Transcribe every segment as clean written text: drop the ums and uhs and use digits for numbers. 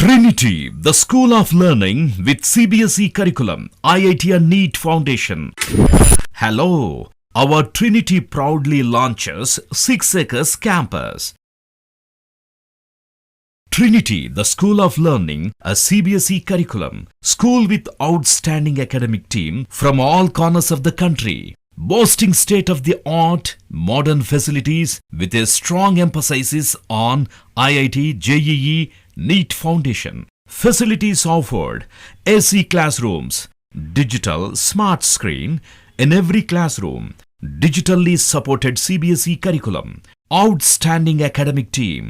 Trinity, the School of Learning with CBSE curriculum, IIT and NEET Foundation. Hello, our Trinity proudly launches 6 Acres Campus. Trinity, the School of Learning, a CBSE curriculum, school with outstanding academic team from all corners of the country. Boasting state-of-the-art modern facilities with a strong emphasis on IIT, JEE, NEET Foundation. Facilities offered: AC classrooms, digital smart screen in every classroom, digitally supported CBSE curriculum, outstanding academic team,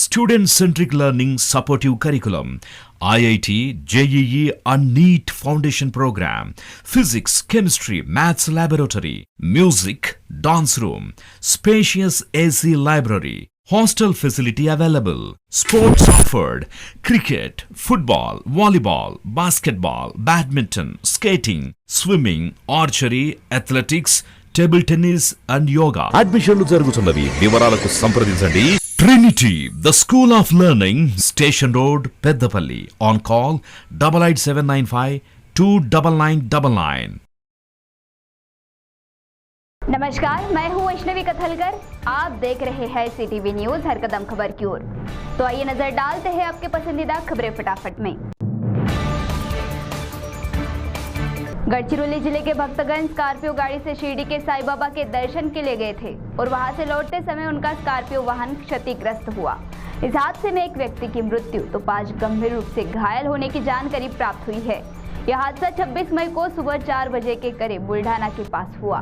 student-centric learning supportive curriculum, IIT, JEE and NEET Foundation program, physics, chemistry, maths laboratory, music, dance room, spacious AC library, hostel facility available, sports offered: cricket, football, volleyball, basketball, badminton, skating, swimming, archery, athletics, table tennis and yoga అడ్మిషన్లు జరుగుతున్నవి. వివరాలకు సంప్రదించండి. Trinity, the school of learning, station road, Peddapalli. On call 8879529999. नमस्कार, मैं हूं वैष्णवी कथलकर. आप देख रहे हैं सीटीवी न्यूज हर कदम खबर की ओर. तो आइए नजर डालते हैं आपके पसंदीदा खबरें फटाफट में. गढ़चिरौली जिले के भक्तगण स्कॉर्पियो गाड़ी से शिरडी के साईं बाबा के दर्शन के लिए गए थे और वहां से लौटते समय उनका स्कॉर्पियो वाहन क्षतिग्रस्त हुआ. इस हादसे में एक व्यक्ति की मृत्यु तो 5 गंभीर रूप से घायल होने की जानकारी प्राप्त हुई है. यह हादसा 26 मई को सुबह 4 बजे के करीब बुल्ढाना के पास हुआ.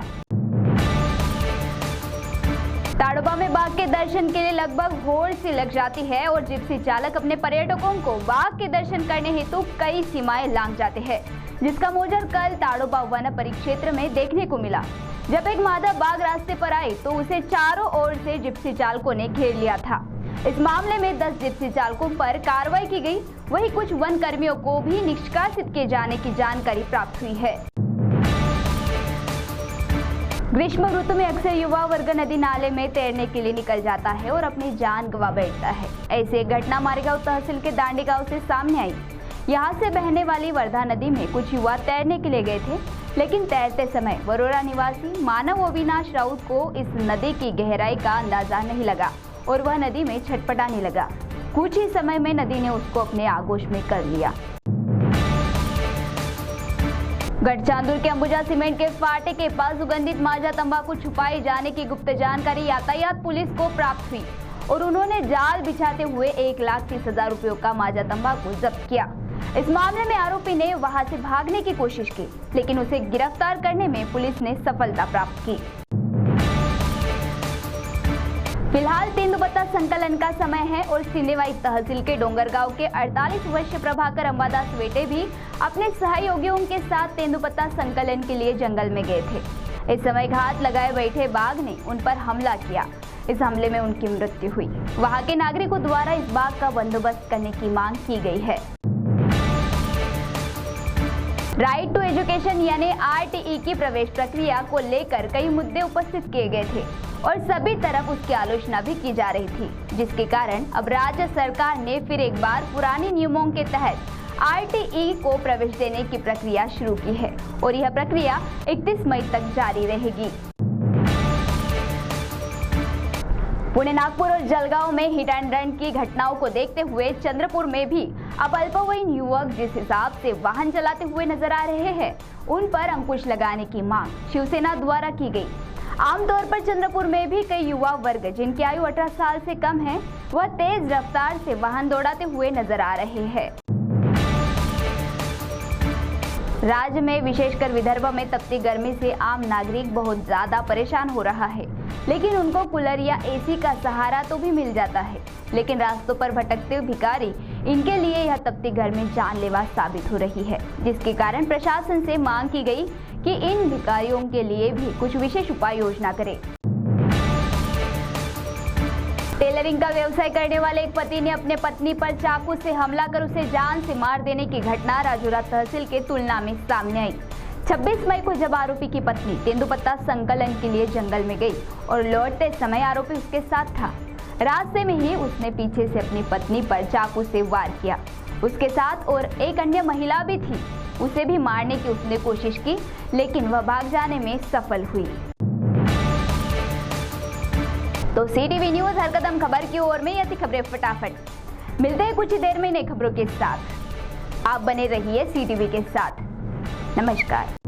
ताड़ोबा में बाघ के दर्शन के लिए लगभग होड़ सी लग जाती है और जिप्सी चालक अपने पर्यटकों को बाघ के दर्शन करने हेतु कई सीमाएं लांघ जाते हैं, जिसका मोजर कल ताड़ोबा वन परिक्षेत्र में देखने को मिला. जब एक मादा बाघ रास्ते पर आई तो उसे चारों ओर से जिप्सी चालकों ने घेर लिया था. इस मामले में 10 जिप्सी चालकों पर कार्रवाई की गई. वहीं कुछ वन कर्मियों को भी निष्कासित किए जाने की जानकारी प्राप्त हुई है. ग्रीष्म ऋतु में अक्सर युवा वर्ग नदी नाले में तैरने के लिए निकल जाता है और अपनी जान गंवा बैठता है. ऐसी एक घटना मारेगांव तहसील के दांडी गांव से सामने आई. यहाँ से बहने वाली वर्धा नदी में कुछ युवा तैरने के लिए गए थे, लेकिन तैरते समय वरोरा निवासी मानव अविनाश राउत को इस नदी की गहराई का अंदाजा नहीं लगा और वह नदी में छटपटाने लगा. कुछ ही समय में नदी ने उसको अपने आगोश में कर लिया. गढ़चांदुर के अंबुजा सीमेंट के फाटे के पास सुगंधित माजा तंबाकू छुपाए जाने की गुप्त जानकारी यातायात पुलिस को प्राप्त हुई और उन्होंने जाल बिछाते हुए 1,30,000 रुपयों का माजा तंबाकू जब्त किया. इस मामले में आरोपी ने वहां से भागने की कोशिश की, लेकिन उसे गिरफ्तार करने में पुलिस ने सफलता प्राप्त की. फिलहाल तेंदुपत्ता संकलन का समय है और सिंदेवाई तहसील के डोंगरगांव के 48 वर्षीय प्रभाकर अंबादास बेटे भी अपने सहयोगियों के साथ तेंदुपत्ता संकलन के लिए जंगल में गए थे. इस समय घात लगाए बैठे बाघ ने उन पर हमला किया. इस हमले में उनकी मृत्यु हुई. वहां के नागरिकों द्वारा इस बाघ का बंदोबस्त करने की मांग की गई है. राइट टू एजुकेशन यानी RTE की प्रवेश प्रक्रिया को लेकर कई मुद्दे उपस्थित किए गए थे और सभी तरफ उसकी आलोचना भी की जा रही थी, जिसके कारण अब राज्य सरकार ने फिर एक बार पुराने नियमों के तहत RTE को प्रवेश देने की प्रक्रिया शुरू की है और यह प्रक्रिया 31 मई तक जारी रहेगी. पुणे, नागपुर और जलगांव में हिट एंड रन की घटनाओं को देखते हुए चंद्रपुर में भी अब अल्पवयीन युवक जिस हिसाब से वाहन चलाते हुए नजर आ रहे हैं, उन पर अंकुश लगाने की मांग शिवसेना द्वारा की गई. आमतौर पर चंद्रपुर में भी कई युवा वर्ग जिनकी आयु 18 साल से कम है, वह तेज रफ्तार से वाहन दौड़ाते हुए नजर आ रहे हैं. राज्य में विशेषकर विदर्भ में तपती गर्मी से आम नागरिक बहुत ज्यादा परेशान हो रहा है, लेकिन उनको कूलर या AC का सहारा तो भी मिल जाता है. लेकिन रास्तों पर भटकते भिखारी, इनके लिए यह तपती गर्मी जानलेवा साबित हो रही है, जिसके कारण प्रशासन से मांग की गई कि इन भिखारियों के लिए भी कुछ विशेष उपाय योजना करे. टेलरिंग का व्यवसाय करने वाले एक पति ने अपने पत्नी पर चाकू से हमला कर उसे जान से मार देने की घटना राजौरा तहसील के तुलना में सामने आई. 26 मई को जब आरोपी की पत्नी तेंदुपत्ता संकलन के लिए जंगल में गई और लौटते समय आरोपी उसके साथ था, रास्ते में ही उसने पीछे से अपनी पत्नी पर चाकू से वार किया उसके साथ और एक अन्य महिला भी थी। उसे भी मारने की उसने कोशिश की, लेकिन वह भाग जाने में सफल हुई। तो CTV न्यूज हर कदम खबर की ओर में, ये थी खबरें फटाफट। मिलते हैं कुछ ही देर में नई खबरों के साथ। आप बने रहिए CTV के साथ। नमस्कार।